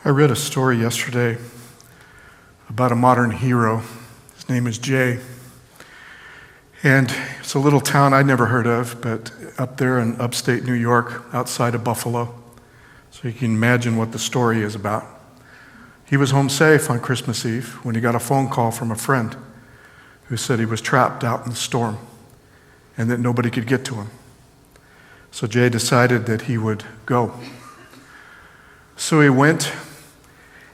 I read a story yesterday about a modern hero. His name is Jay. And it's a little town I'd never heard of, but up there in upstate New York, outside of Buffalo. So you can imagine what the story is about. He was home safe on Christmas Eve when he got a phone call from a friend who said he was trapped out in the storm and that nobody could get to him. So Jay decided that he would go. So he went,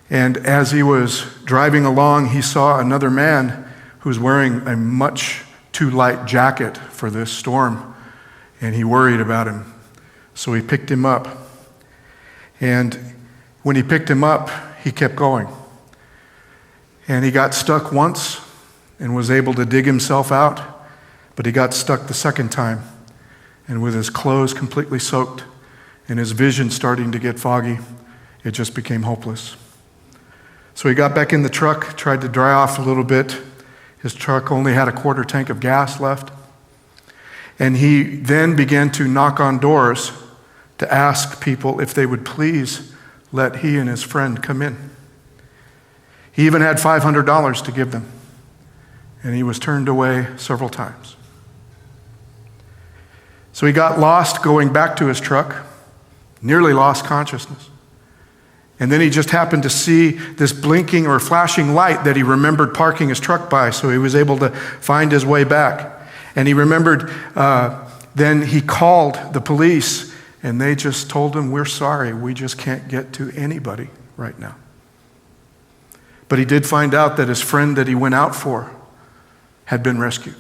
and as he was driving along, he saw another man who was wearing a much too light jacket for this storm, and he worried about him. So he picked him up. And when he picked him up, he kept going. And he got stuck once and was able to dig himself out, but he got stuck the second time. And with his clothes completely soaked and his vision starting to get foggy, it just became hopeless. So he got back in the truck, tried to dry off a little bit. His truck only had a quarter tank of gas left. And he then began to knock on doors to ask people if they would please let he and his friend come in. He even had $500 to give them. And he was turned away several times. So he got lost going back to his truck, nearly lost consciousness. And then he just happened to see this blinking or flashing light that he remembered parking his truck by, so he was able to find his way back. And he remembered, then he called the police, and they just told him, "We're sorry, we just can't get to anybody right now." But he did find out that his friend that he went out for had been rescued.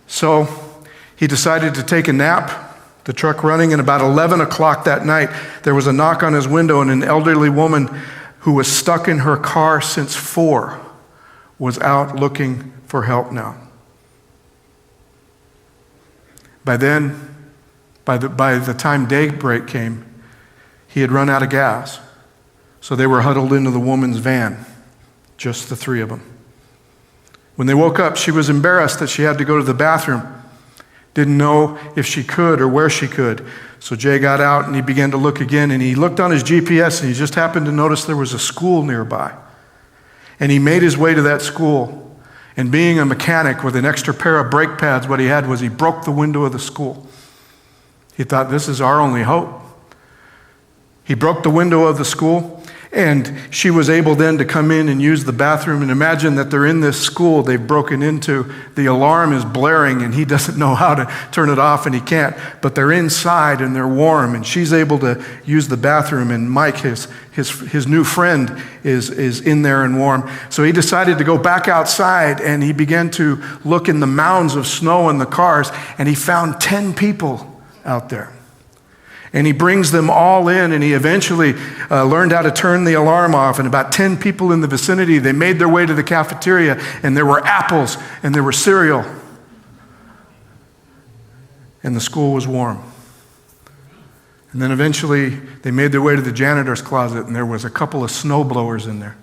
So he decided to take a nap, the truck running, and about 11 o'clock that night, there was a knock on his window, and an elderly woman who was stuck in her car since 4 was out looking for help now. By the time daybreak came, he had run out of gas. So they were huddled into the woman's van, just the three of them. When they woke up, she was embarrassed that she had to go to the bathroom. Didn't know if she could or where she could. So Jay got out and he began to look again, and he looked on his GPS and he just happened to notice there was a school nearby. And he made his way to that school. And being a mechanic with an extra pair of brake pads, what he had was he broke the window of the school. He thought, this is our only hope. He broke the window of the school, and she was able then to come in and use the bathroom. And imagine that they're in this school they've broken into. The alarm is blaring, and he doesn't know how to turn it off, and he can't. But they're inside, and they're warm, and she's able to use the bathroom. And Mike, his new friend, is in there and warm. So he decided to go back outside, and he began to look in the mounds of snow in the cars, and he found 10 people out there. And he brings them all in, and he eventually learned how to turn the alarm off. And about 10 people in the vicinity, they made their way to the cafeteria, and there were apples, and there was cereal. And the school was warm. And then eventually, they made their way to the janitor's closet, and there was a couple of snow blowers in there.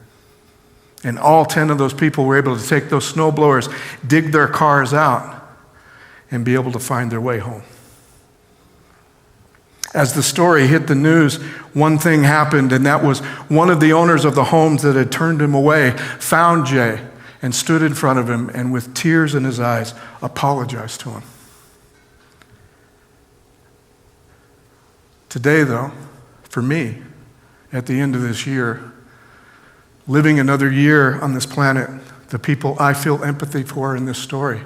And all 10 of those people were able to take those snow blowers, dig their cars out, and be able to find their way home. As the story hit the news, one thing happened, and that was one of the owners of the homes that had turned him away found Jay and stood in front of him and with tears in his eyes apologized to him. Today, though, for me, at the end of this year, living another year on this planet, the people I feel empathy for in this story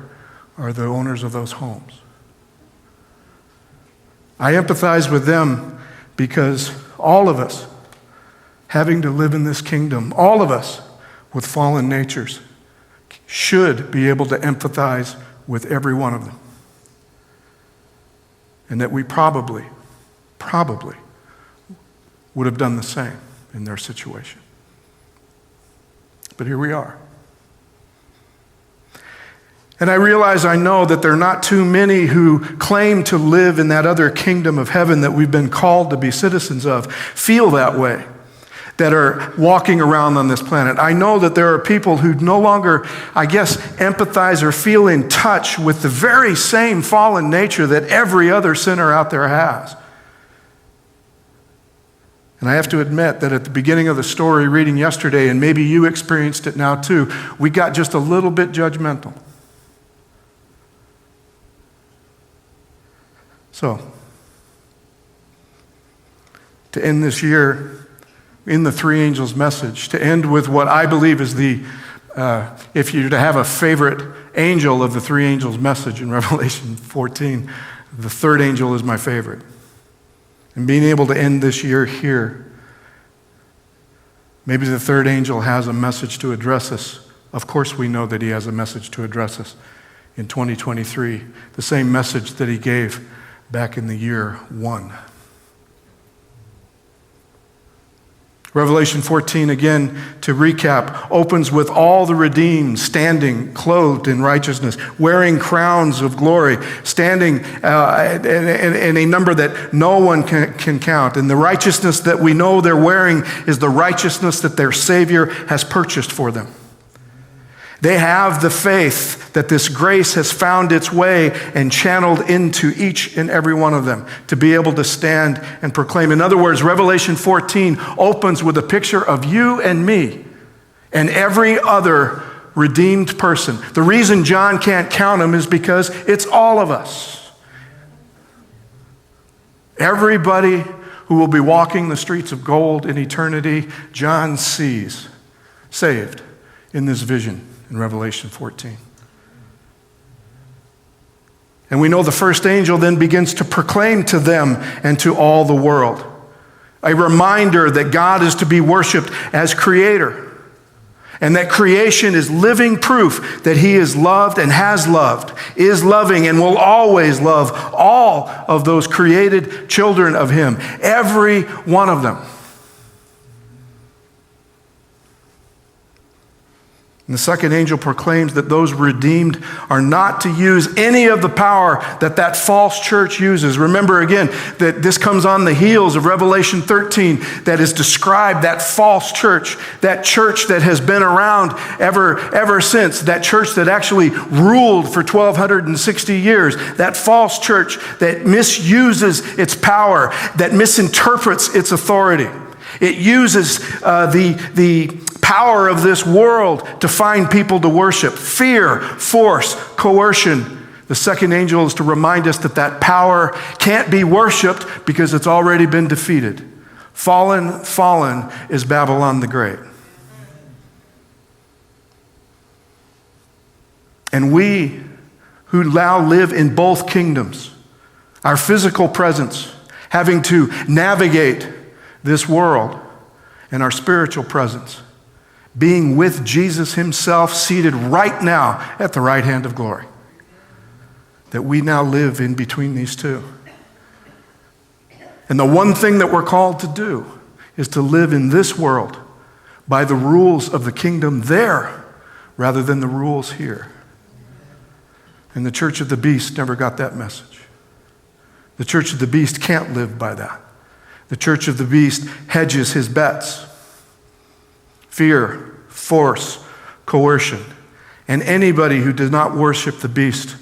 are the owners of those homes. I empathize with them because all of us, having to live in this kingdom, all of us with fallen natures, should be able to empathize with every one of them. And that we probably would have done the same in their situation. But here we are. And I know that there are not too many who claim to live in that other kingdom of heaven that we've been called to be citizens of, feel that way, that are walking around on this planet. I know that there are people who no longer, empathize or feel in touch with the very same fallen nature that every other sinner out there has. And I have to admit that at the beginning of the story reading yesterday, and maybe you experienced it now too, we got just a little bit judgmental. So, to end this year in the three angels' message, to end with what I believe is if you're to have a favorite angel of the three angels' message in Revelation 14, the third angel is my favorite. And being able to end this year here, maybe the third angel has a message to address us. Of course we know that he has a message to address us in 2023, the same message that he gave back in the year 1. Revelation 14, again, to recap, opens with all the redeemed standing, clothed in righteousness, wearing crowns of glory, standing in a number that no one can count. And the righteousness that we know they're wearing is the righteousness that their Savior has purchased for them. They have the faith that this grace has found its way and channeled into each and every one of them to be able to stand and proclaim. In other words, Revelation 14 opens with a picture of you and me and every other redeemed person. The reason John can't count them is because it's all of us. Everybody who will be walking the streets of gold in eternity, John sees saved in this vision in Revelation 14. And we know the first angel then begins to proclaim to them and to all the world a reminder that God is to be worshiped as creator, and that creation is living proof that he is loved and has loved, is loving and will always love all of those created children of him, every one of them. And the second angel proclaims that those redeemed are not to use any of the power that false church uses. Remember again that this comes on the heels of Revelation 13 that is described, that false church that has been around ever since, that church that actually ruled for 1,260 years, that false church that misuses its power, that misinterprets its authority. It uses the power of this world to find people to worship. Fear, force, coercion. The second angel is to remind us that power can't be worshiped because it's already been defeated. Fallen is Babylon the Great. And we who now live in both kingdoms, our physical presence, having to navigate this world, and our spiritual presence, being with Jesus himself seated right now at the right hand of glory. That we now live in between these two. And the one thing that we're called to do is to live in this world by the rules of the kingdom there rather than the rules here. And the Church of the Beast never got that message. The Church of the Beast can't live by that. The Church of the Beast hedges his bets. Fear, force, coercion. And anybody who did not worship the beast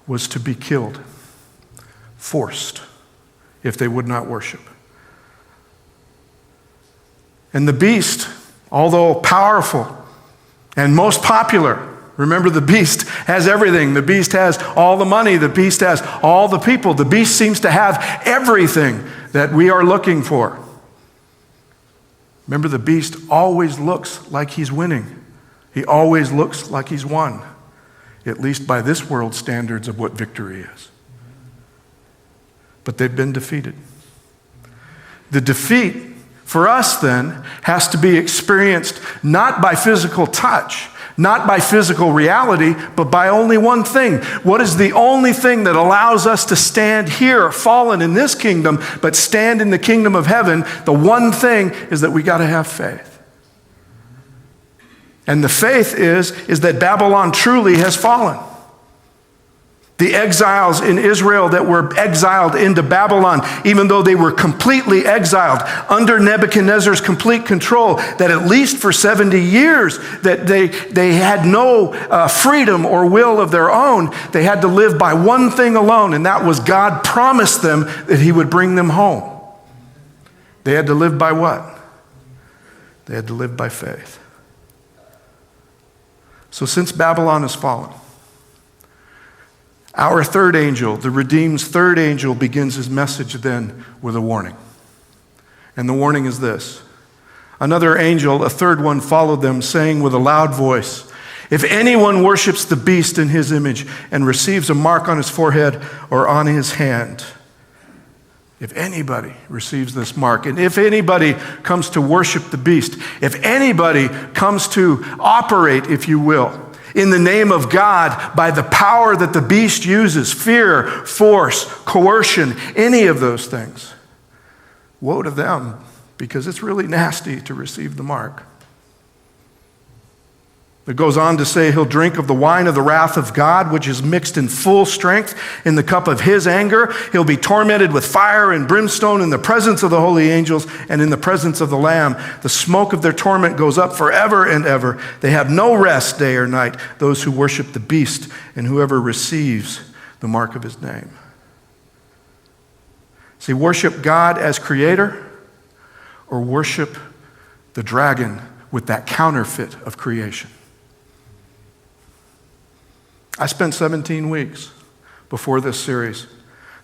was to be killed, forced, if they would not worship. And the beast, although powerful and most popular, remember the beast has everything. The beast has all the money. The beast has all the people. The beast seems to have everything that we are looking for. Remember, the beast always looks like he's winning. He always looks like he's won, at least by this world's standards of what victory is. But they've been defeated. The defeat for us then has to be experienced not by physical touch, not by physical reality, but by only one thing. What is the only thing that allows us to stand here, fallen in this kingdom, but stand in the kingdom of heaven? The one thing is that we got to have faith. And the faith is that Babylon truly has fallen. The exiles in Israel that were exiled into Babylon, even though they were completely exiled under Nebuchadnezzar's complete control, that at least for 70 years that they had no freedom or will of their own. They had to live by one thing alone, and that was God promised them that he would bring them home. They had to live by what? They had to live by faith. So since Babylon has fallen, our third angel, the redeemed's third angel, begins his message then with a warning. And the warning is this. Another angel, a third one, followed them, saying with a loud voice, if anyone worships the beast in his image and receives a mark on his forehead or on his hand, if anybody receives this mark, and if anybody comes to worship the beast, if anybody comes to operate, if you will, in the name of God by the power that the beast uses, fear, force, coercion, any of those things, woe to them, because it's really nasty to receive the mark. It goes on to say he'll drink of the wine of the wrath of God, which is mixed in full strength in the cup of his anger. He'll be tormented with fire and brimstone in the presence of the holy angels and in the presence of the Lamb. The smoke of their torment goes up forever and ever. They have no rest day or night, those who worship the beast and whoever receives the mark of his name. See, worship God as creator or worship the dragon with that counterfeit of creation. I spent 17 weeks before this series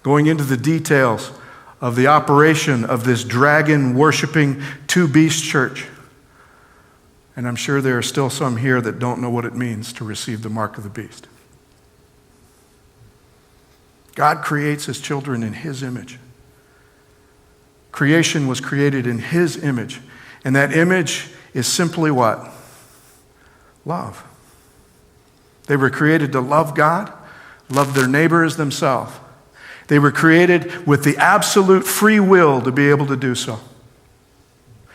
going into the details of the operation of this dragon-worshiping two-beast church. And I'm sure there are still some here that don't know what it means to receive the mark of the beast. God creates his children in his image. Creation was created in his image. And that image is simply what? Love. They were created to love God, love their neighbor as themselves. They were created with the absolute free will to be able to do so.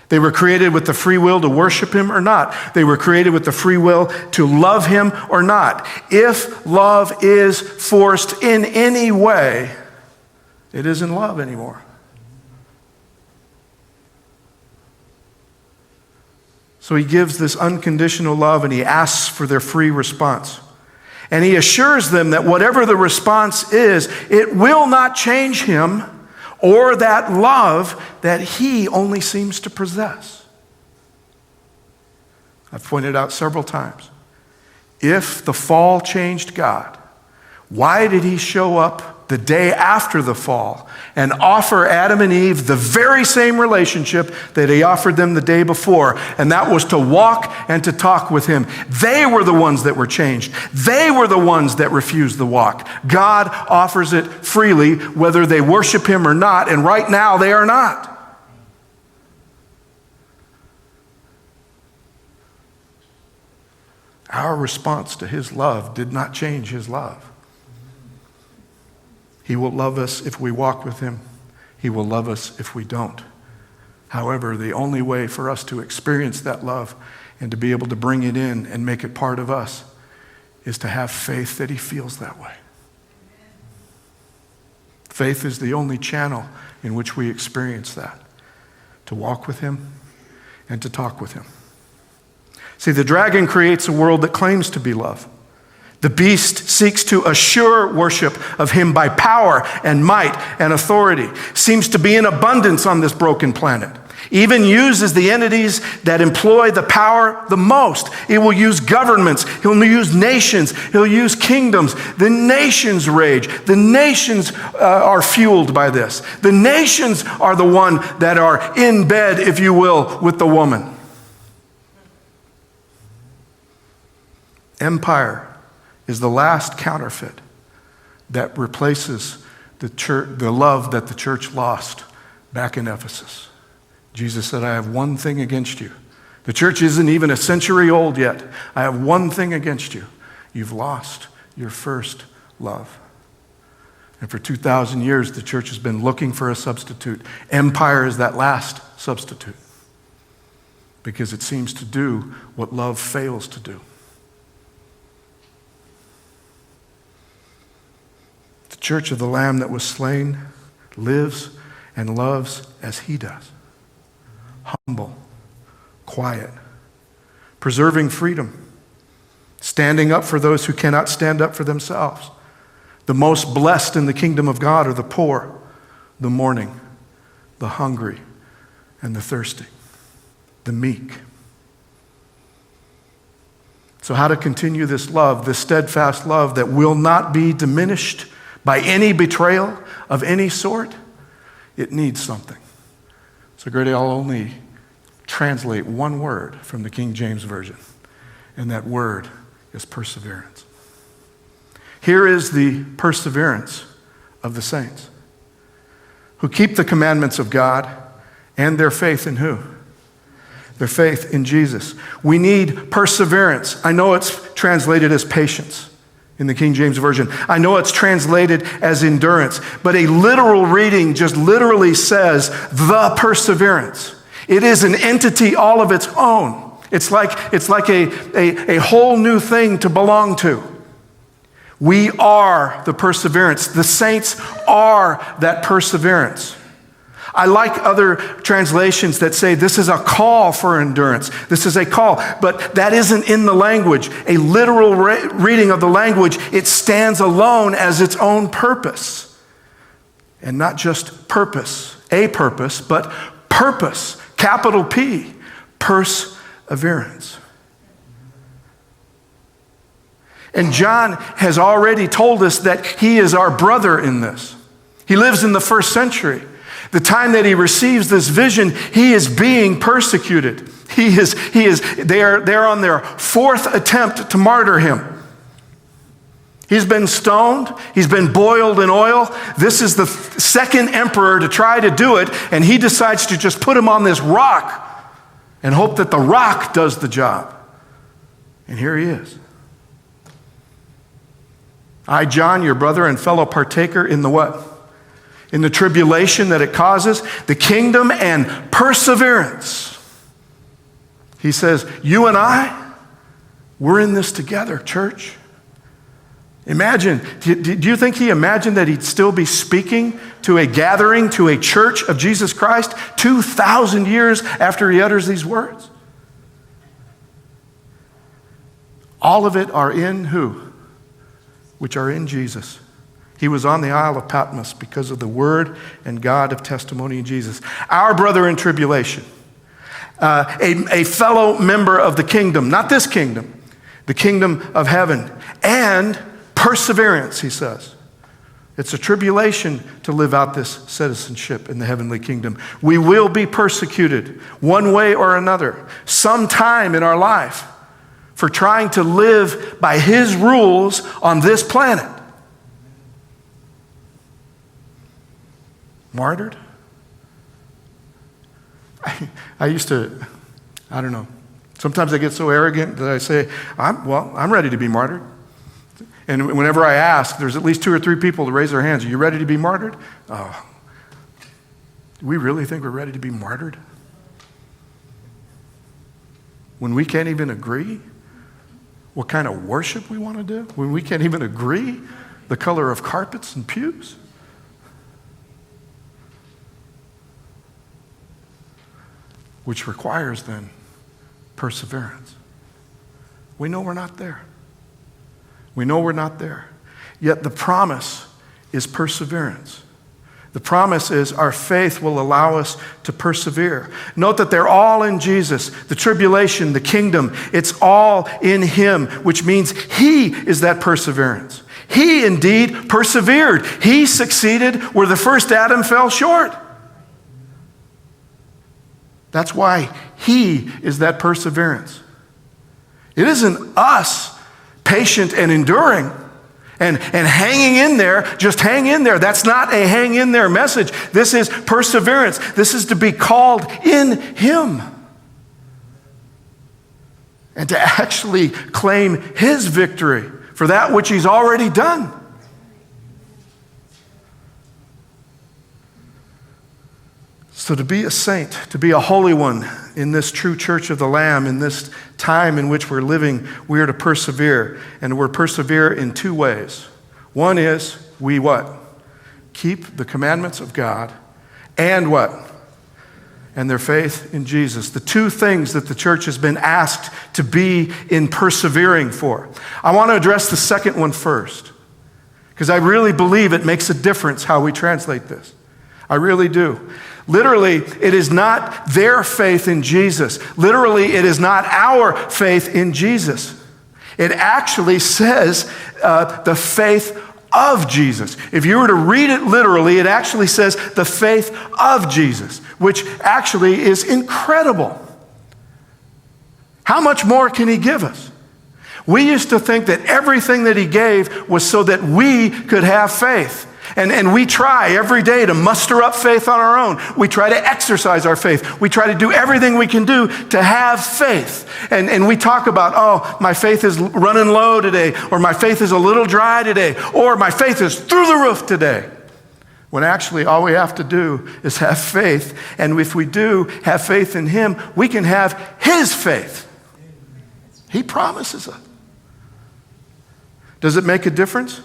They were created with the free will to worship him or not. They were created with the free will to love him or not. If love is forced in any way, it isn't love anymore. So he gives this unconditional love and he asks for their free response. And he assures them that whatever the response is, it will not change him or that love that he only seems to possess. I've pointed out several times. If the fall changed God, why did he show up the day after the fall and offer Adam and Eve the very same relationship that he offered them the day before? And that was to walk and to talk with him. They were the ones that were changed. They were the ones that refused the walk. God offers it freely, whether they worship him or not, and right now they are not. Our response to his love did not change his love. He will love us if we walk with him. He will love us if we don't. However, the only way for us to experience that love and to be able to bring it in and make it part of us is to have faith that he feels that way. Faith is the only channel in which we experience that, to walk with him and to talk with him. See, the dragon creates a world that claims to be love. The beast seeks to assure worship of him by power and might and authority. Seems to be in abundance on this broken planet. Even uses the entities that employ the power the most. It will use governments. He'll use nations. He'll use kingdoms. The nations rage. The nations are fueled by this. The nations are the one that are in bed, if you will, with the woman. Empire is the last counterfeit that replaces the church, the love that the church lost back in Ephesus. Jesus said, I have one thing against you. The church isn't even a century old yet. I have one thing against you. You've lost your first love. And for 2,000 years, the church has been looking for a substitute. Empire is that last substitute because it seems to do what love fails to do. The church of the Lamb that was slain lives and loves as he does. Humble, quiet, preserving freedom, standing up for those who cannot stand up for themselves. The most blessed in the kingdom of God are the poor, the mourning, the hungry, and the thirsty, the meek. So how to continue this love, this steadfast love that will not be diminished by any betrayal of any sort? It needs something. So Grady, I'll only translate one word from the King James Version, and that word is perseverance. Here is the perseverance of the saints who keep the commandments of God and their faith in who? Their faith in Jesus. We need perseverance. I know it's translated as patience in the King James Version. I know it's translated as endurance, but a literal reading just literally says the perseverance. It is an entity all of its own. It's like a whole new thing to belong to. We are the perseverance. The saints are that perseverance. I like other translations that say this is a call for endurance. This is a call, but that isn't in the language. A literal reading of the language, it stands alone as its own purpose. And not just purpose, a purpose, but purpose, capital P, perseverance. And John has already told us that he is our brother in this. He lives in the first century. The time that he receives this vision, he is being persecuted. They're on their fourth attempt to martyr him. He's been stoned. He's been boiled in oil. This is the second emperor to try to do it, and he decides to just put him on this rock and hope that the rock does the job. And here he is. I, John, your brother and fellow partaker in the what? In the tribulation that it causes, the kingdom and perseverance. He says, you and I, we're in this together, church. Imagine, do you think he imagined that he'd still be speaking to a gathering, to a church of Jesus Christ 2,000 years after he utters these words? All of it are in who? Which are in Jesus. He was on the Isle of Patmos because of the word and God of testimony in Jesus. Our brother in tribulation, a fellow member of the kingdom, not this kingdom, the kingdom of heaven, and perseverance, he says. It's a tribulation to live out this citizenship in the heavenly kingdom. We will be persecuted one way or another, sometime in our life, for trying to live by his rules on this planet. Martyred? I used to, I don't know. Sometimes I get so arrogant that I say, I'm ready to be martyred. And whenever I ask, there's at least 2 or 3 people to raise their hands. Are you ready to be martyred? Oh, do we really think we're ready to be martyred? When we can't even agree what kind of worship we want to do? When we can't even agree the color of carpets and pews? Which requires then perseverance. We know we're not there. We know we're not there. Yet the promise is perseverance. The promise is our faith will allow us to persevere. Note that they're all in Jesus. The tribulation, the kingdom, it's all in him, which means he is that perseverance. He indeed persevered. He succeeded where the first Adam fell short. That's why he is that perseverance. It isn't us patient and enduring and hanging in there, just hang in there. That's not a hang in there message. This is perseverance. This is to be called in him. And to actually claim his victory for that which he's already done. So to be a saint, to be a holy one in this true church of the Lamb, in this time in which we're living, we are to persevere. And we're persevere in 2 ways. One is, we what? Keep the commandments of God. And what? And their faith in Jesus. The 2 things that the church has been asked to be in persevering for. I want to address the second one first, because I really believe it makes a difference how we translate this. I really do. Literally, it is not their faith in Jesus. Literally, it is not our faith in Jesus. It actually says the faith of Jesus. If you were to read it literally, it actually says the faith of Jesus, which actually is incredible. How much more can he give us? We used to think that everything that he gave was so that we could have faith. And we try every day to muster up faith on our own. We try to exercise our faith. We try to do everything we can do to have faith. And we talk about, oh, my faith is running low today, or my faith is a little dry today, or my faith is through the roof today. When actually all we have to do is have faith. And if we do have faith in him, we can have his faith. He promises us. Does it make a difference?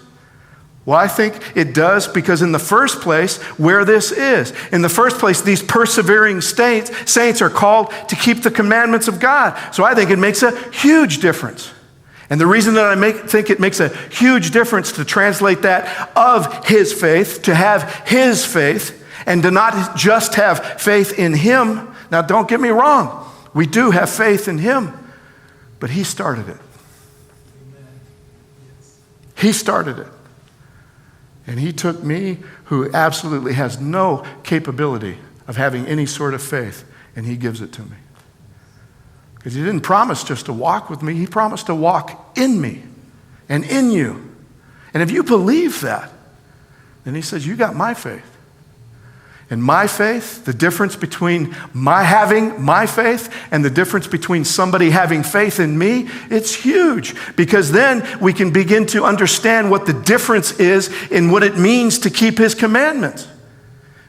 Well, I think it does, because in the first place, where this is, in the first place, these persevering saints are called to keep the commandments of God. So I think it makes a huge difference. And the reason that I think it makes a huge difference to translate that of his faith, to have his faith, and to not just have faith in him. Now, don't get me wrong. We do have faith in him, but he started it. He started it. And he took me, who absolutely has no capability of having any sort of faith, and he gives it to me. Because he didn't promise just to walk with me. He promised to walk in me and in you. And if you believe that, then he says, you got my faith. And my faith, the difference between my having my faith and the difference between somebody having faith in me, it's huge. Because then we can begin to understand what the difference is in what it means to keep his commandments.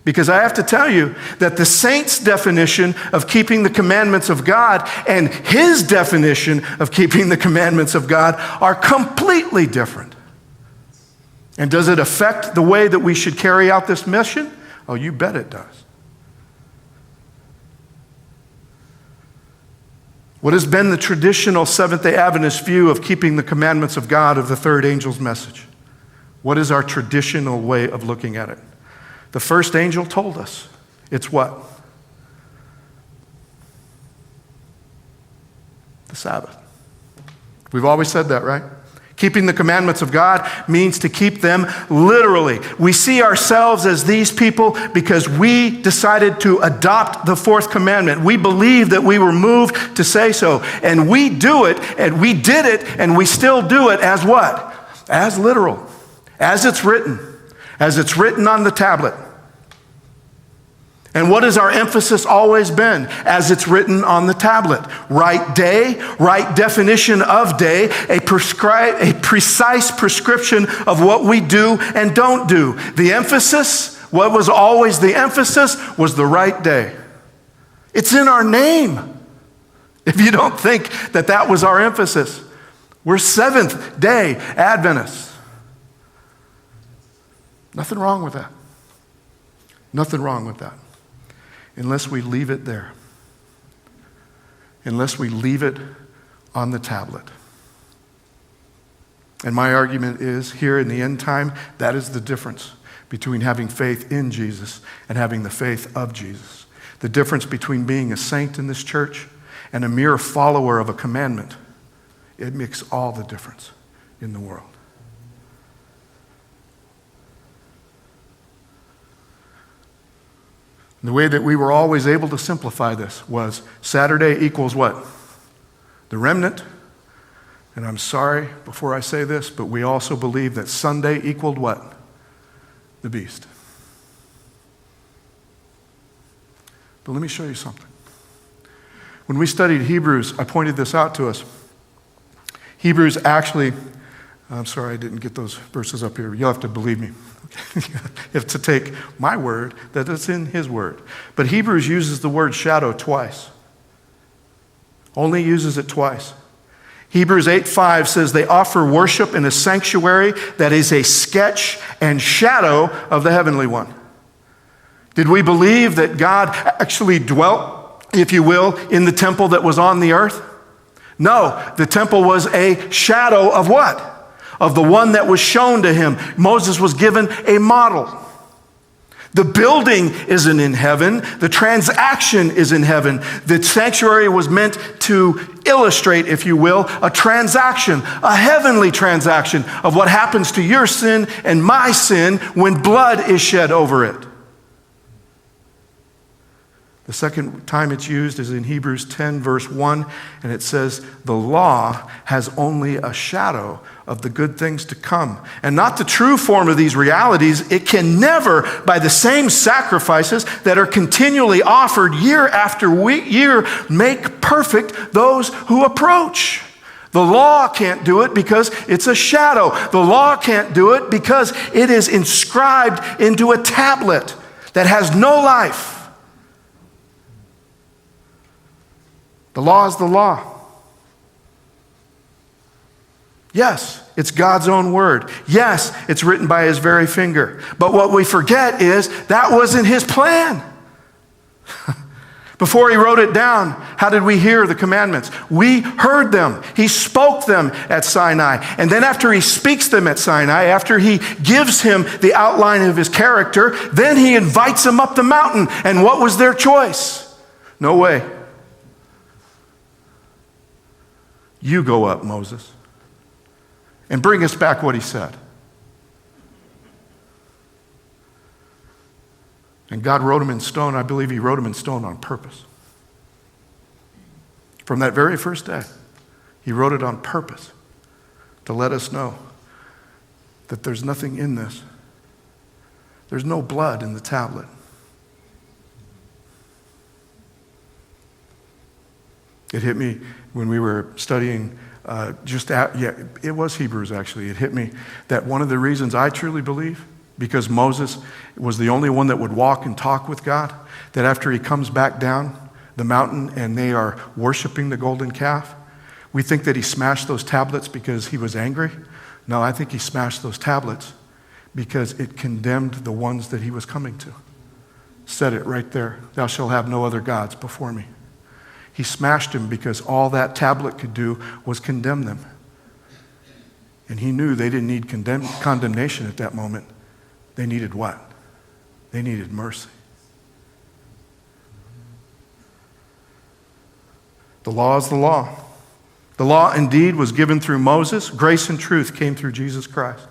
Because I have to tell you that the saint's definition of keeping the commandments of God and his definition of keeping the commandments of God are completely different. And does it affect the way that we should carry out this mission? Oh, you bet it does. What has been the traditional Seventh-day Adventist view of keeping the commandments of God of the third angel's message? What is our traditional way of looking at it? The first angel told us. It's what? The Sabbath. We've always said that, right? Keeping the commandments of God means to keep them literally. We see ourselves as these people because we decided to adopt the fourth commandment. We believe that we were moved to say so. And we do it, and we did it, and we still do it as what? As literal. As it's written. As it's written on the tablet. And what has our emphasis always been? As it's written on the tablet. Right day, right definition of day, a precise prescription of what we do and don't do. The emphasis, what was always the emphasis, was the right day. It's in our name. If you don't think that that was our emphasis. We're Seventh-day Adventists. Nothing wrong with that. Nothing wrong with that. Unless we leave it there. Unless we leave it on the tablet. And my argument is, here in the end time, that is the difference between having faith in Jesus and having the faith of Jesus. The difference between being a saint in this church and a mere follower of a commandment. It makes all the difference in the world. The way that we were always able to simplify this was Saturday equals what? The remnant. And I'm sorry before I say this, but we also believe that Sunday equaled what? The beast. But let me show you something. When we studied Hebrews, I pointed this out to us. Hebrews actually, I'm sorry I didn't get those verses up here. You'll have to believe me. You have to take my word that it's in his word. But Hebrews uses the word shadow twice. Only uses it twice. Hebrews 8:5 says they offer worship in a sanctuary that is a sketch and shadow of the heavenly one. Did we believe that God actually dwelt, if you will, in the temple that was on the earth? No, the temple was a shadow of what? Of the one that was shown to him. Moses was given a model. The building isn't in heaven. The transaction is in heaven. The sanctuary was meant to illustrate, if you will, a transaction, a heavenly transaction of what happens to your sin and my sin when blood is shed over it. The second time it's used is in Hebrews 10, verse 1, and it says, the law has only a shadow of the good things to come, and not the true form of these realities. It can never, by the same sacrifices that are continually offered year after year, make perfect those who approach. The law can't do it because it's a shadow. The law can't do it because it is inscribed into a tablet that has no life. The law is the law. Yes, it's God's own word. Yes, it's written by his very finger. But what we forget is that wasn't his plan. Before he wrote it down, how did we hear the commandments? We heard them. He spoke them at Sinai. And then after he speaks them at Sinai, after he gives him the outline of his character, then he invites him up the mountain. And what was their choice? No way. You go up, Moses, and bring us back what he said. And God wrote him in stone. I believe he wrote him in stone on purpose. From that very first day, he wrote it on purpose to let us know that there's nothing in this. There's no blood in the tablet. It hit me when we were studying it was Hebrews actually. It hit me that one of the reasons I truly believe, because Moses was the only one that would walk and talk with God, that after he comes back down the mountain and they are worshiping the golden calf, we think that he smashed those tablets because he was angry. No, I think he smashed those tablets because it condemned the ones that he was coming to. Said it right there. Thou shalt have no other gods before me. He smashed him because all that tablet could do was condemn them. And he knew they didn't need condemnation at that moment. They needed what? They needed mercy. The law is the law. The law indeed was given through Moses. Grace and truth came through Jesus Christ.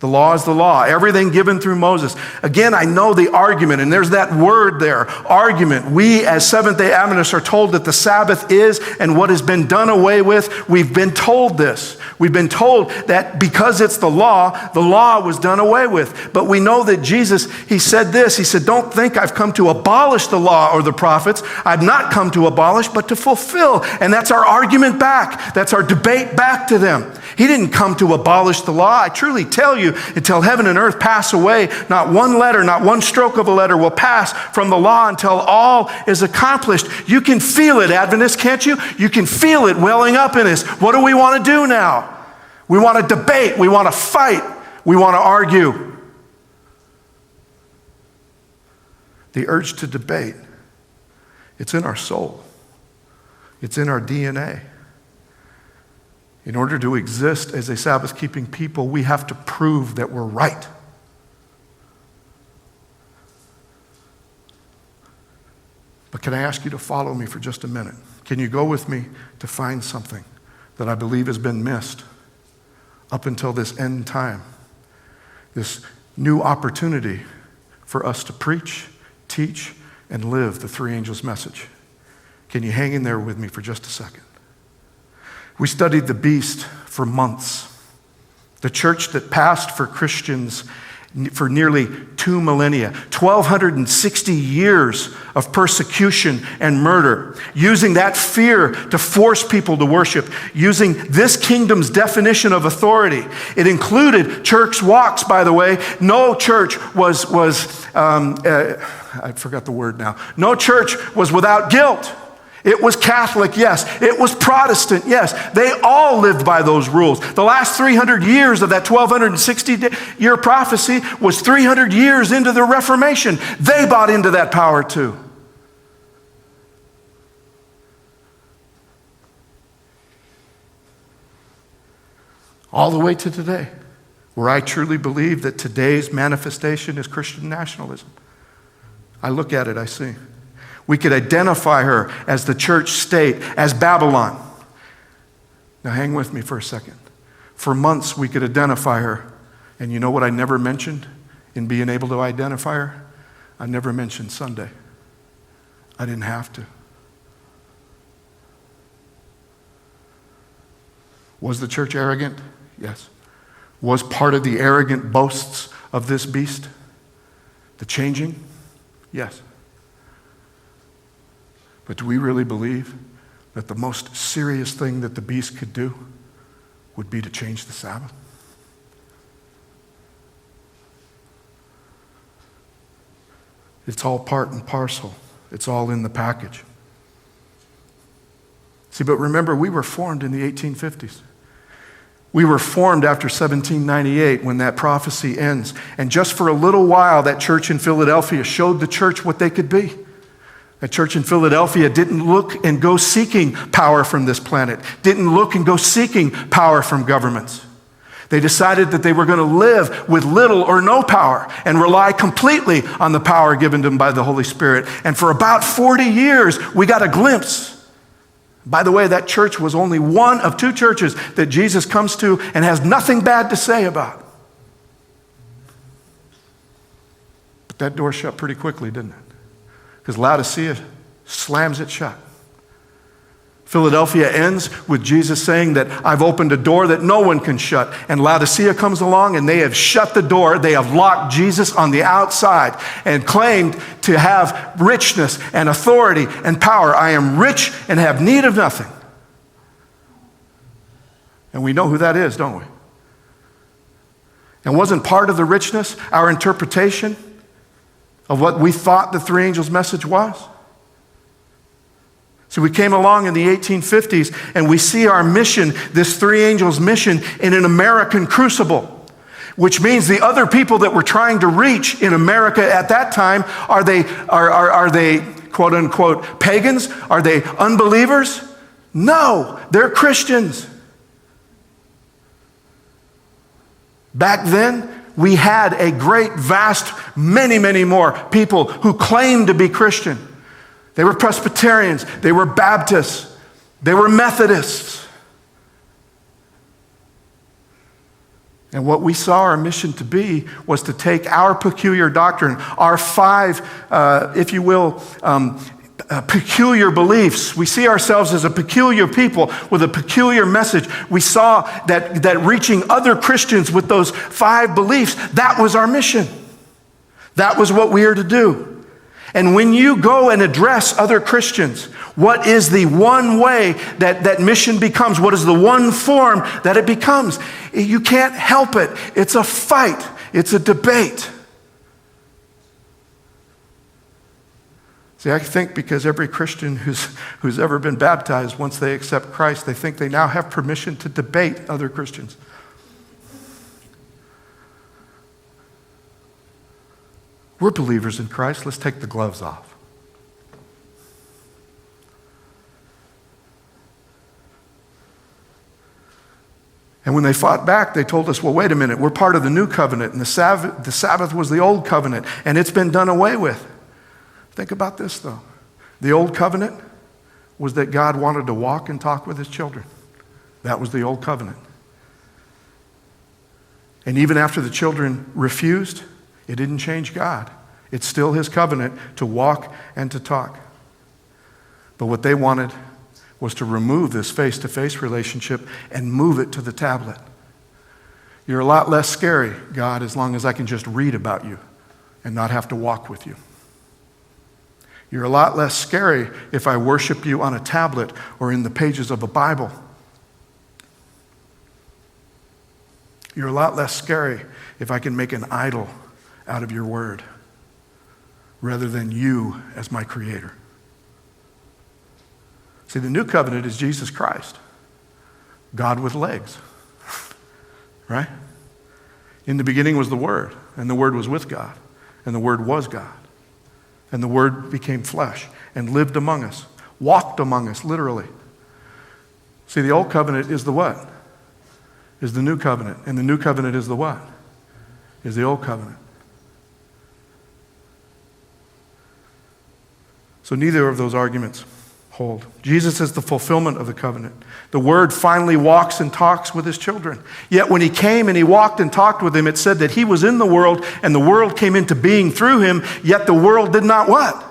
The law is the law. Everything given through Moses. Again, I know the argument, and there's that word there, argument. We as Seventh-day Adventists are told that the Sabbath is and what has been done away with. We've been told this. We've been told that because it's the law was done away with. But we know that Jesus, he said this. He said, don't think I've come to abolish the law or the prophets. I've not come to abolish, but to fulfill. And that's our argument back. That's our debate back to them. He didn't come to abolish the law. I truly tell you, until heaven and earth pass away, not one letter, not one stroke of a letter will pass from the law until all is accomplished. You can feel it, Adventists, can't you? You can feel it welling up in us. What do we want to do now? We want to debate. We want to fight. We want to argue. The urge to debate, it's in our soul. It's in our DNA. In order to exist as a Sabbath-keeping people, we have to prove that we're right. But can I ask you to follow me for just a minute? Can you go with me to find something that I believe has been missed up until this end time? This new opportunity for us to preach, teach, and live the three angels' message. Can you hang in there with me for just a second? We studied the beast for months. The church that passed for Christians for nearly 2 millennia, 1,260 years of persecution and murder, using that fear to force people to worship, using this kingdom's definition of authority. It included church walks, by the way. No church was I forgot the word now. No church was without guilt. It was Catholic, yes. It was Protestant, yes. They all lived by those rules. The last 300 years of that 1,260-year prophecy was 300 years into the Reformation. They bought into that power too. All the way to today. where I truly believe that today's manifestation is Christian nationalism. I look at it, I see. We could identify her as the church state, as Babylon. Now hang with me for a second. For months we could identify her. And you know what I never mentioned in being able to identify her? I never mentioned Sunday. I didn't have to. Was the church arrogant? Yes. Was part of the arrogant boasts of this beast the changing? Yes. But do we really believe that the most serious thing that the beast could do would be to change the Sabbath? It's all part and parcel. It's all in the package. See, but remember, we were formed in the 1850s. We were formed after 1798 when that prophecy ends. And just for a little while, that church in Philadelphia showed the church what they could be. That church in Philadelphia didn't look and go seeking power from this planet, didn't look and go seeking power from governments. They decided that they were going to live with little or no power and rely completely on the power given to them by the Holy Spirit. And for about 40 years, we got a glimpse. By the way, that church was only one of two churches that Jesus comes to and has nothing bad to say about. But that door shut pretty quickly, didn't it? Because Laodicea slams it shut. Philadelphia ends with Jesus saying that I've opened a door that no one can shut. And Laodicea comes along and they have shut the door. They have locked Jesus on the outside and claimed to have richness and authority and power. I am rich and have need of nothing. And we know who that is, don't we? And wasn't part of the richness our interpretation of what we thought the three angels' message was? So we came along in the 1850s and we see our mission, this three angels' mission, in an American crucible, which means the other people that we're trying to reach in America at that time, are they quote unquote pagans? Are they unbelievers? No, they're Christians. Back then, we had a great, vast, many, many more people who claimed to be Christian. They were Presbyterians, they were Baptists, they were Methodists. And what we saw our mission to be was to take our peculiar doctrine, our five, if you will, peculiar beliefs. We see ourselves as a peculiar people with a peculiar message. We saw that reaching other Christians with those five beliefs, that was our mission. That was what we are to do. And when you go and address other Christians, what is the one way that mission becomes? What is the one form that it becomes? You can't help it. It's a fight. It's a debate. See, I think because every Christian who's ever been baptized, once they accept Christ, they think they now have permission to debate other Christians. We're believers in Christ. Let's take the gloves off. And when they fought back, they told us, well, wait a minute, we're part of the new covenant, and the Sabbath was the old covenant, and it's been done away with. Think about this, though. The old covenant was that God wanted to walk and talk with his children. That was the old covenant. And even after the children refused, it didn't change God. It's still his covenant to walk and to talk. But what they wanted was to remove this face-to-face relationship and move it to the tablet. You're a lot less scary, God, as long as I can just read about you and not have to walk with you. You're a lot less scary if I worship you on a tablet or in the pages of a Bible. You're a lot less scary if I can make an idol out of your word rather than you as my creator. See, the new covenant is Jesus Christ, God with legs, right? In the beginning was the Word, and the Word was with God, and the Word was God. And the Word became flesh and lived among us, walked among us, literally. See, the old covenant is the what? is the new covenant. And the new covenant is the what? Is the old covenant. So neither of those arguments hold. Jesus is the fulfillment of the covenant. The Word finally walks and talks with his children. Yet when he came and he walked and talked with them, it said that he was in the world and the world came into being through him, yet the world did not what?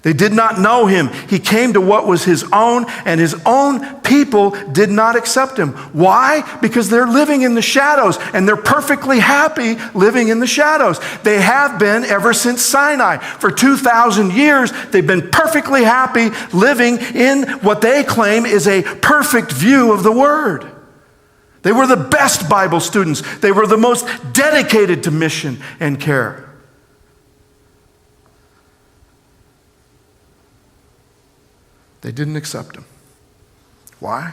They did not know him. He came to what was his own, and his own people did not accept him. Why? Because they're living in the shadows, and they're perfectly happy living in the shadows. They have been ever since Sinai. For 2,000 years, they've been perfectly happy living in what they claim is a perfect view of the Word. They were the best Bible students. They were the most dedicated to mission and care. They didn't accept him. Why?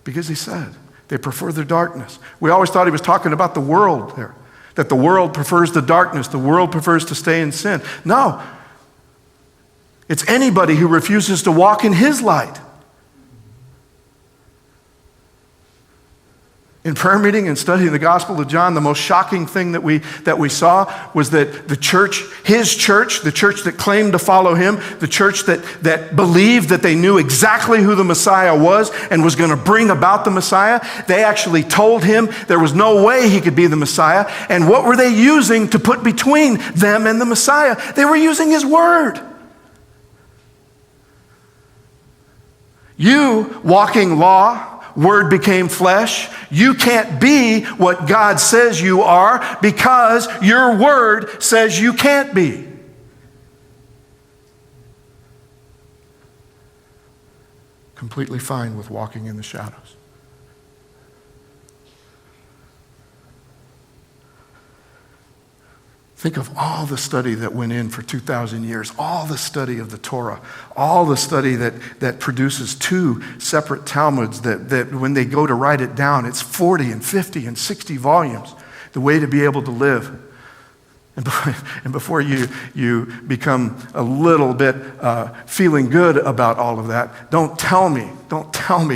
Because he said they prefer the darkness. We always thought he was talking about the world there, that the world prefers the darkness, the world prefers to stay in sin. No, it's anybody who refuses to walk in his light. In prayer meeting and studying the Gospel of John, the most shocking thing that we saw was that the church, his church, the church that claimed to follow him, the church that believed that they knew exactly who the Messiah was and was going to bring about the Messiah, they actually told him there was no way he could be the Messiah. And what were they using to put between them and the Messiah? They were using his word. You, walking law, Word became flesh. You can't be what God says you are because your word says you can't be. Completely fine with walking in the shadows. Think of all the study that went in for 2,000 years, all the study of the Torah, all the study that produces two separate Talmuds that when they go to write it down, it's 40 and 50 and 60 volumes, the way to be able to live. And before you become a little bit feeling good about all of that, don't tell me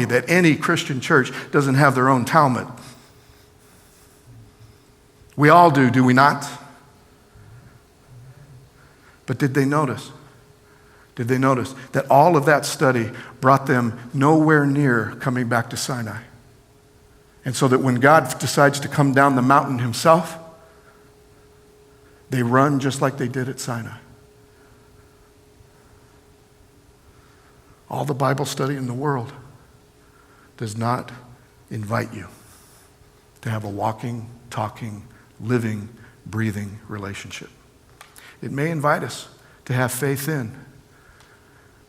that any Christian church doesn't have their own Talmud. We all do we not? But did they notice? Did they notice that all of that study brought them nowhere near coming back to Sinai? And so that when God decides to come down the mountain himself, they run just like they did at Sinai. All the Bible study in the world does not invite you to have a walking, talking, living, breathing relationship. It may invite us to have faith in,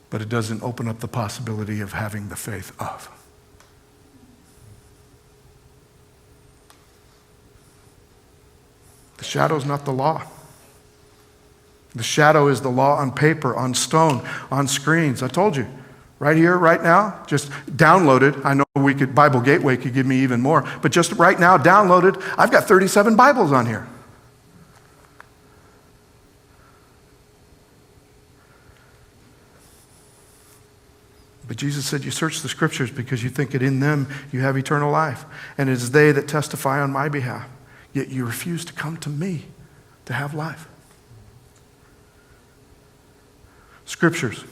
but it doesn't open up the possibility of having the faith of. The shadow is not the law. The shadow is the law on paper, on stone, on screens. I told you, right here, right now, just download it. I know Bible Gateway could give me even more, but just right now, download it. I've got 37 Bibles on here. But Jesus said, you search the scriptures because you think that in them you have eternal life. And it is they that testify on my behalf. Yet you refuse to come to me to have life. Scriptures,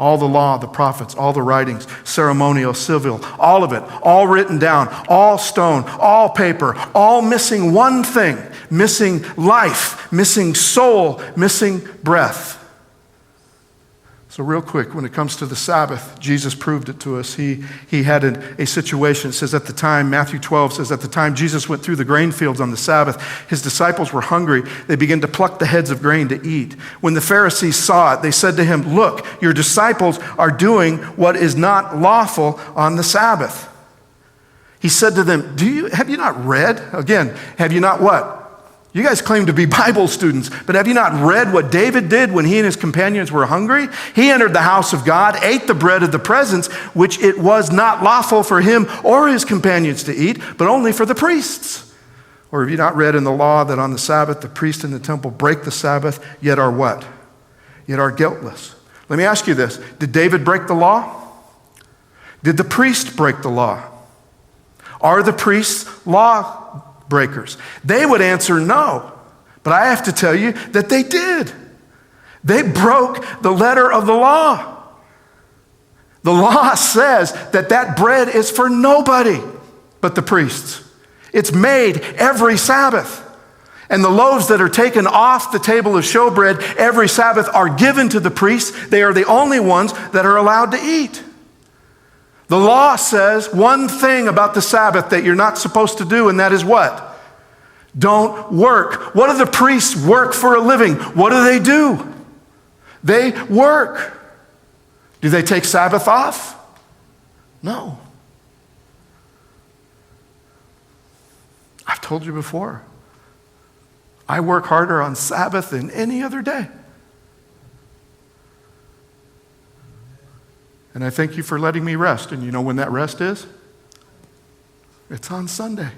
all the law, the prophets, all the writings, ceremonial, civil, all of it, all written down, all stone, all paper, all missing one thing, missing life, missing soul, missing breath. So real quick, when it comes to the Sabbath, Jesus proved it to us. He had a situation. It says at the time, Matthew 12 says, at the time Jesus went through the grain fields on the Sabbath, his disciples were hungry. They began to pluck the heads of grain to eat. When the Pharisees saw it, they said to him, look, your disciples are doing what is not lawful on the Sabbath. He said to them, have you not read? Again, have you not what? You guys claim to be Bible students, but have you not read what David did when he and his companions were hungry? He entered the house of God, ate the bread of the presence, which it was not lawful for him or his companions to eat, but only for the priests. Or have you not read in the law that on the Sabbath the priests in the temple break the Sabbath, yet are what? Yet are guiltless. Let me ask you this. Did David break the law? Did the priest break the law? Are the priests law breakers? They would answer no. But I have to tell you that they did. They broke the letter of the law. The law says that that bread is for nobody but the priests. It's made every Sabbath. And the loaves that are taken off the table of showbread every Sabbath are given to the priests. They are the only ones that are allowed to eat. The law says one thing about the Sabbath that you're not supposed to do, and that is what? Don't work. What do the priests work for a living? What do? They work. Do they take Sabbath off? No. I've told you before, I work harder on Sabbath than any other day. And I thank you for letting me rest. And you know when that rest is? It's on Sunday.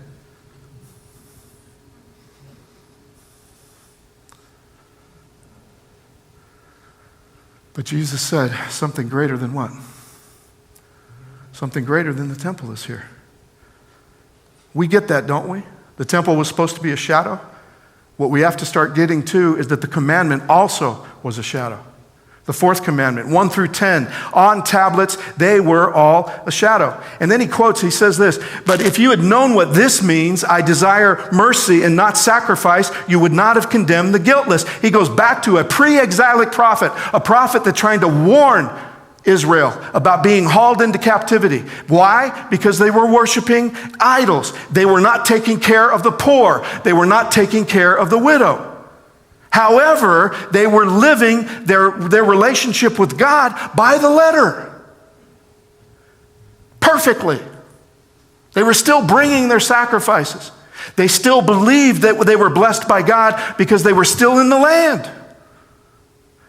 But Jesus said something greater than what? Something greater than the temple is here. We get that, don't we? The temple was supposed to be a shadow. What we have to start getting to is that the commandment also was a shadow. The fourth commandment, 1 through 10, on tablets, they were all a shadow. And then he says this, but if you had known what this means, I desire mercy and not sacrifice, you would not have condemned the guiltless. He goes back to a pre-exilic prophet, a prophet that's trying to warn Israel about being hauled into captivity. Why? Because they were worshiping idols. They were not taking care of the poor. They were not taking care of the widow. However, they were living their relationship with God by the letter. Perfectly. They were still bringing their sacrifices. They still believed that they were blessed by God because they were still in the land.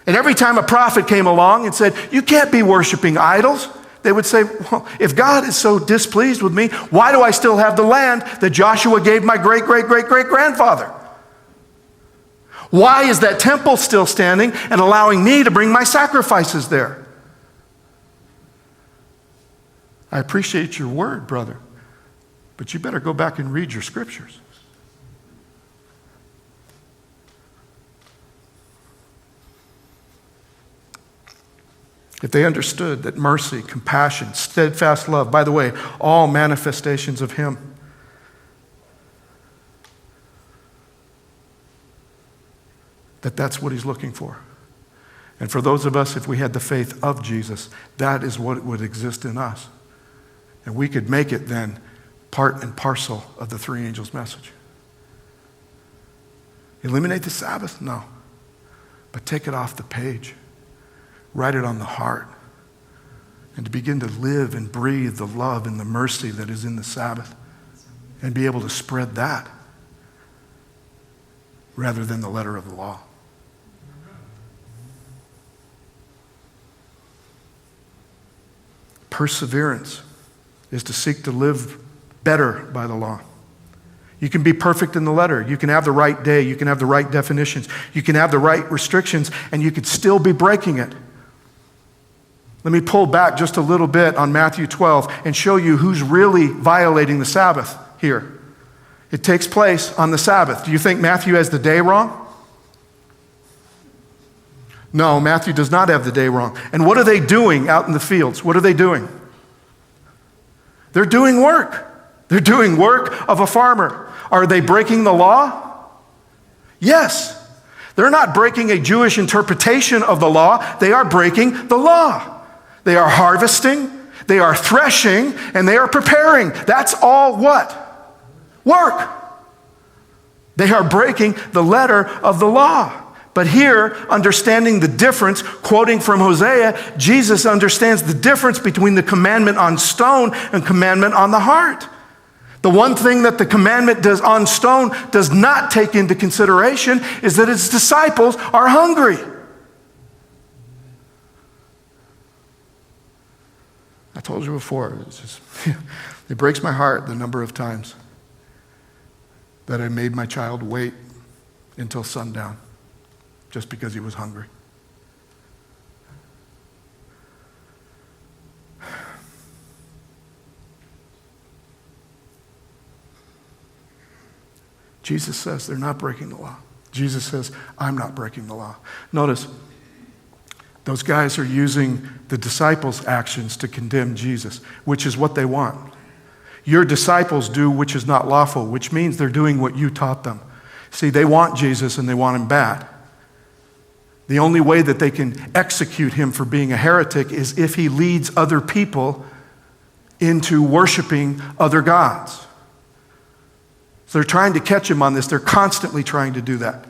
And every time a prophet came along and said, you can't be worshiping idols, they would say, well, if God is so displeased with me, why do I still have the land that Joshua gave my great-great-great-great-grandfather? Why is that temple still standing and allowing me to bring my sacrifices there? I appreciate your word, brother, but you better go back and read your scriptures. If they understood that mercy, compassion, steadfast love, by the way, all manifestations of Him, that's what He's looking for. And for those of us, if we had the faith of Jesus, that is what would exist in us. And we could make it then part and parcel of the three angels' message. Eliminate the Sabbath? No. But take it off the page. Write it on the heart. And to begin to live and breathe the love and the mercy that is in the Sabbath. And be able to spread that rather than the letter of the law. Perseverance is to seek to live better by the law. You can be perfect in the letter. You can have the right day. You can have the right definitions. You can have the right restrictions, and you could still be breaking it. Let me pull back just a little bit on Matthew 12 and show you who's really violating the Sabbath here. It takes place on the Sabbath. Do you think Matthew has the day wrong? No, Matthew does not have the day wrong. And what are they doing out in the fields? What are they doing? They're doing work. They're doing work of a farmer. Are they breaking the law? Yes. They're not breaking a Jewish interpretation of the law. They are breaking the law. They are harvesting, they are threshing, and they are preparing. That's all what? Work. They are breaking the letter of the law. But here, understanding the difference, quoting from Hosea, Jesus understands the difference between the commandment on stone and commandment on the heart. The one thing that the commandment does on stone does not take into consideration is that its disciples are hungry. I told you before, it breaks my heart the number of times that I made my child wait until sundown just because he was hungry. Jesus says they're not breaking the law. Jesus says, I'm not breaking the law. Notice, those guys are using the disciples' actions to condemn Jesus, which is what they want. Your disciples do which is not lawful, which means they're doing what you taught them. See, they want Jesus and they want him bad. The only way that they can execute him for being a heretic is if he leads other people into worshiping other gods. So they're trying to catch him on this. They're constantly trying to do that.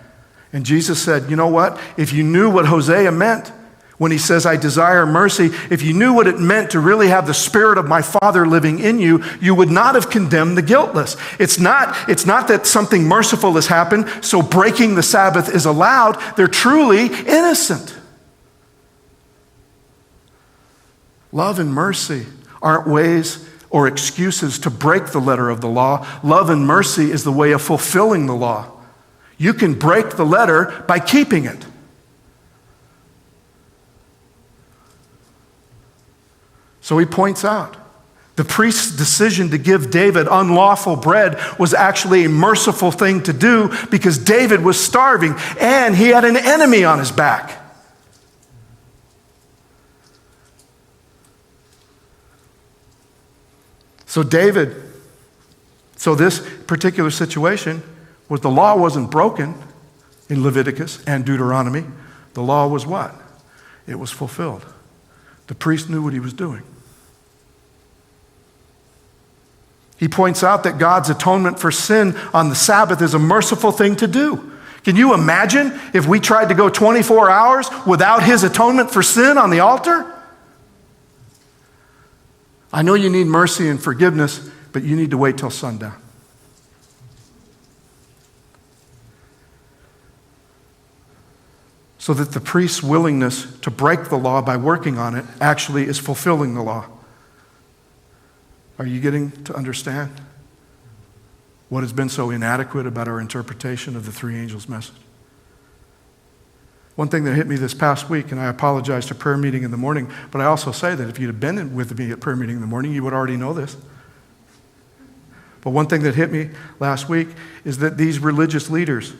And Jesus said, you know what? If you knew what Hosea meant when he says, I desire mercy, if you knew what it meant to really have the Spirit of my Father living in you, you would not have condemned the guiltless. It's not that something merciful has happened, so breaking the Sabbath is allowed. They're truly innocent. Love and mercy aren't ways or excuses to break the letter of the law. Love and mercy is the way of fulfilling the law. You can break the letter by keeping it. So he points out, the priest's decision to give David unlawful bread was actually a merciful thing to do because David was starving and he had an enemy on his back. So this particular situation was the law wasn't broken in Leviticus and Deuteronomy. The law was what? It was fulfilled. The priest knew what he was doing. He points out that God's atonement for sin on the Sabbath is a merciful thing to do. Can you imagine if we tried to go 24 hours without his atonement for sin on the altar? I know you need mercy and forgiveness, but you need to wait till sundown. So that the priest's willingness to break the law by working on it actually is fulfilling the law. Are you getting to understand what has been so inadequate about our interpretation of the three angels' message? One thing that hit me this past week, and I apologize to prayer meeting in the morning, but I also say that if you'd have been with me at prayer meeting in the morning, you would already know this. But one thing that hit me last week is that these religious leaders,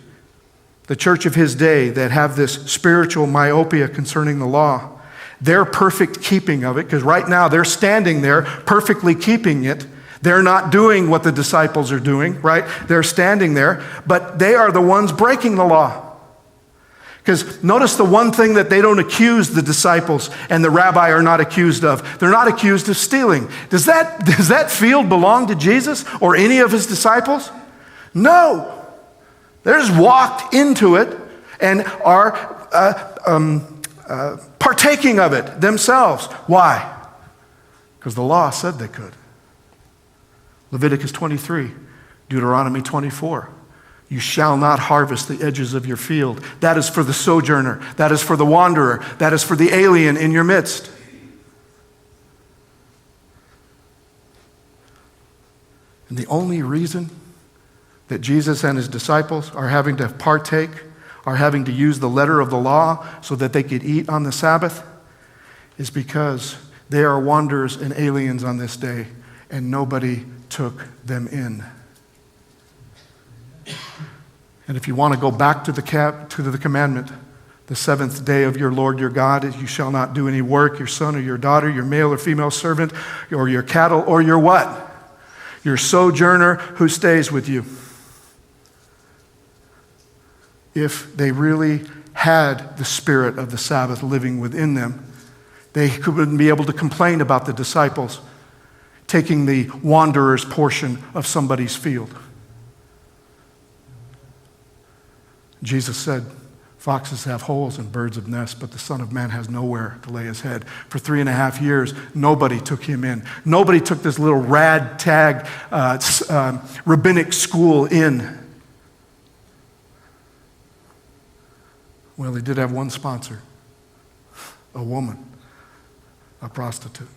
the church of his day that have this spiritual myopia concerning the law, their perfect keeping of it, because right now they're standing there perfectly keeping it. They're not doing what the disciples are doing, right? They're standing there, but they are the ones breaking the law. Because notice the one thing that they don't accuse the disciples and the rabbi are not accused of. They're not accused of stealing. Does that field belong to Jesus or any of his disciples? No. They just walked into it and are partaking of it themselves. Why? Because the law said they could. Leviticus 23, Deuteronomy 24. You shall not harvest the edges of your field. That is for the sojourner. That is for the wanderer. That is for the alien in your midst. And the only reason that Jesus and his disciples are having to partake, are having to use the letter of the law so that they could eat on the Sabbath, is because they are wanderers and aliens on this day, and nobody took them in. And if you want to go back to the commandment, the seventh day of your Lord your God, you shall not do any work, your son or your daughter, your male or female servant, or your cattle, or your what? Your sojourner who stays with you. If they really had the spirit of the Sabbath living within them, they wouldn't be able to complain about the disciples taking the wanderer's portion of somebody's field. Jesus said, foxes have holes and birds have nests, but the Son of Man has nowhere to lay his head. For 3.5 years, nobody took him in. Nobody took this little ragtag rabbinic school in. Well, he did have one sponsor, a woman, a prostitute.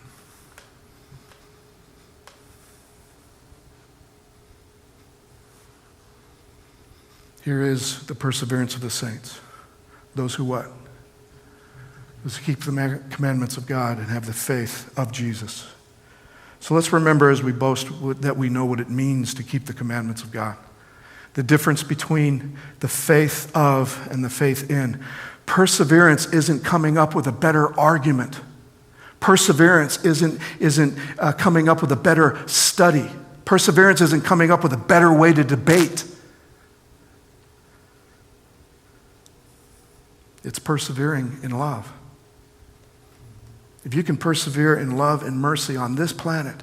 Here is the perseverance of the saints. Those who what? Those who keep the commandments of God and have the faith of Jesus. So let's remember as we boast that we know what it means to keep the commandments of God. The difference between the faith of and the faith in. Perseverance isn't coming up with a better argument. Perseverance isn't coming up with a better study. Perseverance isn't coming up with a better way to debate. It's persevering in love. If you can persevere in love and mercy on this planet,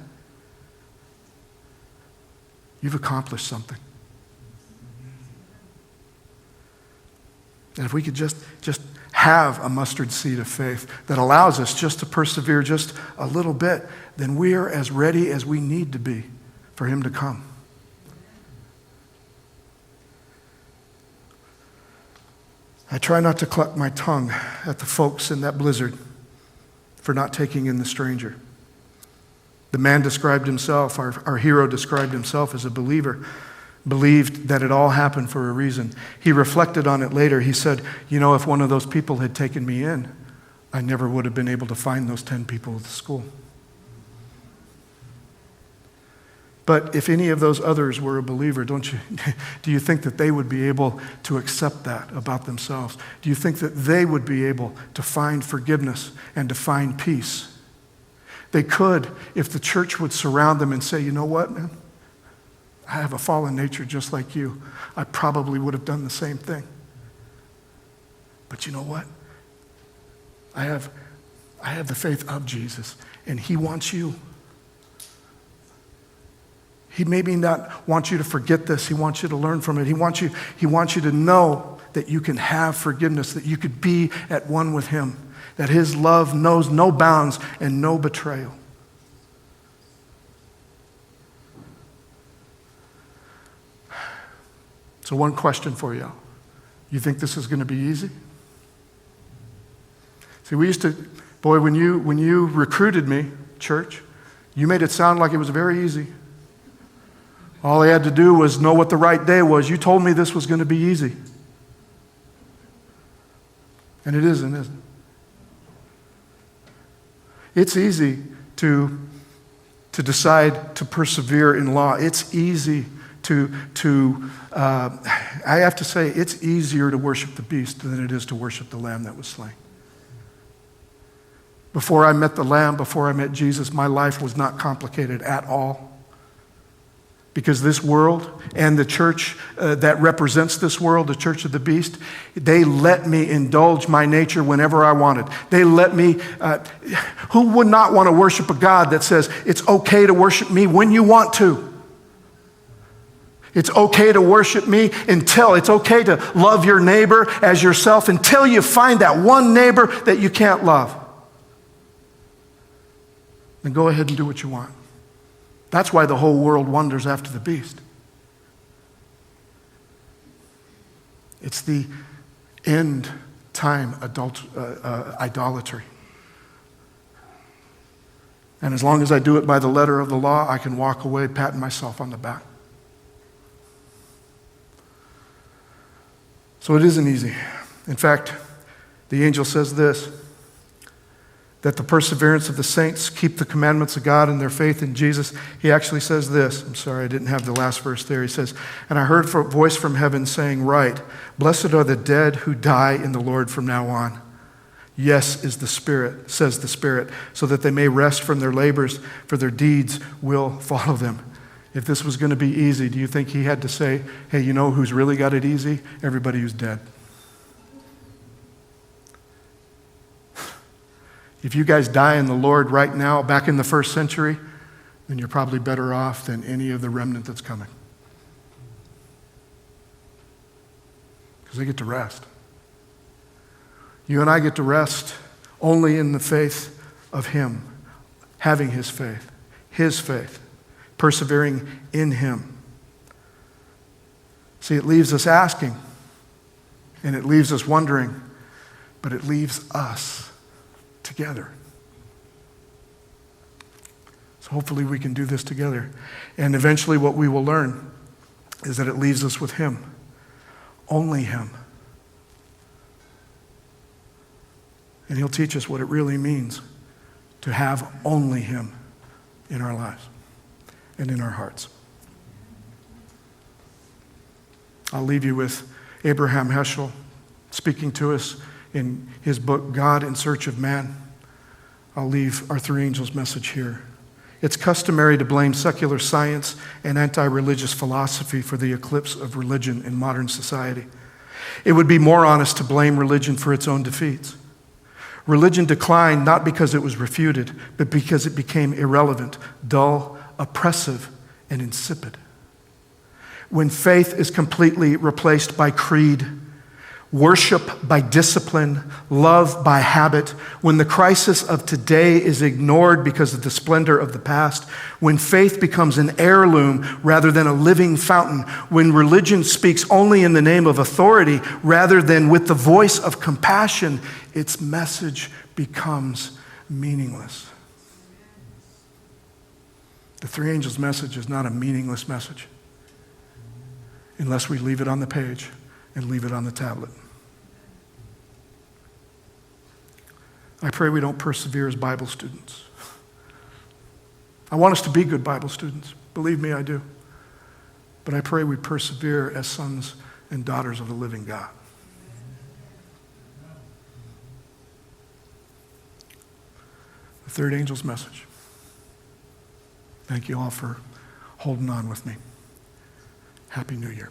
you've accomplished something. And if we could just have a mustard seed of faith that allows us just to persevere just a little bit, then we are as ready as we need to be for him to come. I try not to cluck my tongue at the folks in that blizzard for not taking in the stranger. The man described himself, our hero described himself as a believer, believed that it all happened for a reason. He reflected on it later. He said, if one of those people had taken me in, I never would have been able to find those 10 people at the school. But if any of those others were a believer, do you think that they would be able to accept that about themselves? Do you think that they would be able to find forgiveness and to find peace? They could if the church would surround them and say, you know what, man? I have a fallen nature just like you. I probably would have done the same thing. But you know what? I have the faith of Jesus, and he wants you. He maybe not want you to forget this. He wants you to learn from it. He wants you to know that you can have forgiveness, that you could be at one with him, that his love knows no bounds and no betrayal. So one question for you. You think this is going to be easy? See, when you recruited me, church, you made it sound like it was very easy. All I had to do was know what the right day was. You told me this was going to be easy. And it isn't, is it? It's easy to decide to persevere in law. It's easy I have to say, it's easier to worship the beast than it is to worship the Lamb that was slain. Before I met the Lamb, before I met Jesus, my life was not complicated at all. Because this world and the church that represents this world, the church of the beast, they let me indulge my nature whenever I wanted. They let me, who would not want to worship a God that says, it's okay to worship me when you want to? It's okay to worship me it's okay to love your neighbor as yourself until you find that one neighbor that you can't love. Then go ahead and do what you want. That's why the whole world wanders after the beast. It's the end time idolatry. And as long as I do it by the letter of the law, I can walk away patting myself on the back. So it isn't easy. In fact, the angel says this, that the perseverance of the saints keep the commandments of God and their faith in Jesus. He actually says this. I'm sorry, I didn't have the last verse there. He says, and I heard a voice from heaven saying, write, blessed are the dead who die in the Lord from now on. Yes is the Spirit, says the Spirit, so that they may rest from their labors, for their deeds will follow them. If this was going to be easy, do you think he had to say, hey, you know who's really got it easy? Everybody who's dead. If you guys die in the Lord right now, back in the first century, then you're probably better off than any of the remnant that's coming. Because they get to rest. You and I get to rest only in the faith of him, having his faith, persevering in him. See, it leaves us asking, and it leaves us wondering, but it leaves us together. So hopefully we can do this together. And eventually what we will learn is that it leaves us with him, only him. And he'll teach us what it really means to have only him in our lives and in our hearts. I'll leave you with Abraham Heschel speaking to us in his book, God in Search of Man. I'll leave our three angels message here. It's customary to blame secular science and anti-religious philosophy for the eclipse of religion in modern society. It would be more honest to blame religion for its own defeats. Religion declined not because it was refuted, but because it became irrelevant, dull, oppressive, and insipid. When faith is completely replaced by creed, worship by discipline, love by habit, when the crisis of today is ignored because of the splendor of the past, when faith becomes an heirloom rather than a living fountain, when religion speaks only in the name of authority rather than with the voice of compassion, its message becomes meaningless. The three angels' message is not a meaningless message unless we leave it on the page and leave it on the tablet. I pray we don't persevere as Bible students. I want us to be good Bible students. Believe me, I do. But I pray we persevere as sons and daughters of the living God. The third angel's message. Thank you all for holding on with me. Happy New Year.